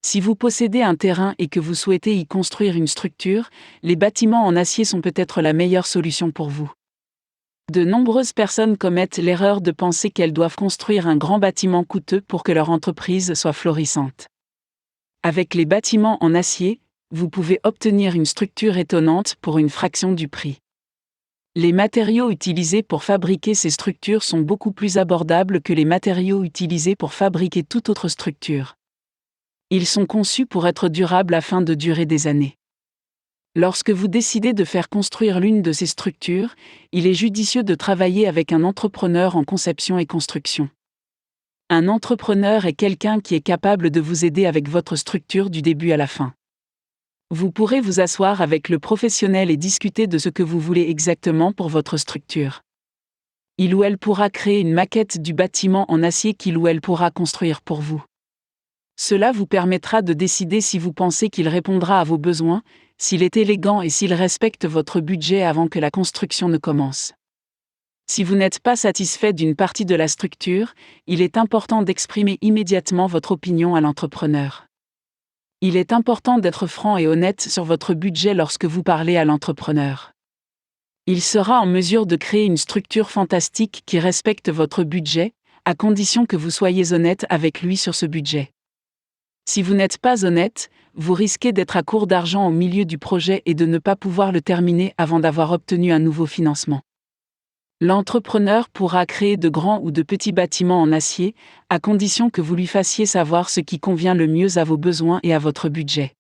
Si vous possédez un terrain et que vous souhaitez y construire une structure, les bâtiments en acier sont peut-être la meilleure solution pour vous. De nombreuses personnes commettent l'erreur de penser qu'elles doivent construire un grand bâtiment coûteux pour que leur entreprise soit florissante. Avec les bâtiments en acier, vous pouvez obtenir une structure étonnante pour une fraction du prix. Les matériaux utilisés pour fabriquer ces structures sont beaucoup plus abordables que les matériaux utilisés pour fabriquer toute autre structure. Ils sont conçus pour être durables afin de durer des années. Lorsque vous décidez de faire construire l'une de ces structures, il est judicieux de travailler avec un entrepreneur en conception et construction. Un entrepreneur est quelqu'un qui est capable de vous aider avec votre structure du début à la fin. Vous pourrez vous asseoir avec le professionnel et discuter de ce que vous voulez exactement pour votre structure. Il ou elle pourra créer une maquette du bâtiment en acier qu'il ou elle pourra construire pour vous. Cela vous permettra de décider si vous pensez qu'il répondra à vos besoins, s'il est élégant et s'il respecte votre budget avant que la construction ne commence. Si vous n'êtes pas satisfait d'une partie de la structure, il est important d'exprimer immédiatement votre opinion à l'entrepreneur. Il est important d'être franc et honnête sur votre budget lorsque vous parlez à l'entrepreneur. Il sera en mesure de créer une structure fantastique qui respecte votre budget, à condition que vous soyez honnête avec lui sur ce budget. Si vous n'êtes pas honnête, vous risquez d'être à court d'argent au milieu du projet et de ne pas pouvoir le terminer avant d'avoir obtenu un nouveau financement. L'entrepreneur pourra créer de grands ou de petits bâtiments en acier, à condition que vous lui fassiez savoir ce qui convient le mieux à vos besoins et à votre budget.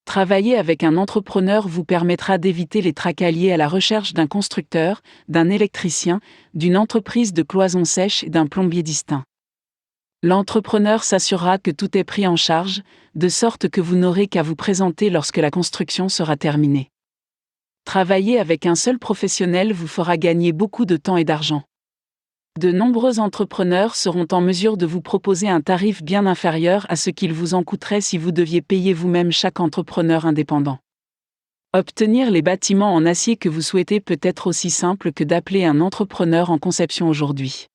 Travailler avec un entrepreneur vous permettra d'éviter les tracas liés à la recherche d'un constructeur, d'un électricien, d'une entreprise de cloisons sèches et d'un plombier distinct. L'entrepreneur s'assurera que tout est pris en charge, de sorte que vous n'aurez qu'à vous présenter lorsque la construction sera terminée. Travailler avec un seul professionnel vous fera gagner beaucoup de temps et d'argent. De nombreux entrepreneurs seront en mesure de vous proposer un tarif bien inférieur à ce qu'il vous en coûterait si vous deviez payer vous-même chaque entrepreneur indépendant. Obtenir les bâtiments en acier que vous souhaitez peut être aussi simple que d'appeler un entrepreneur en conception aujourd'hui.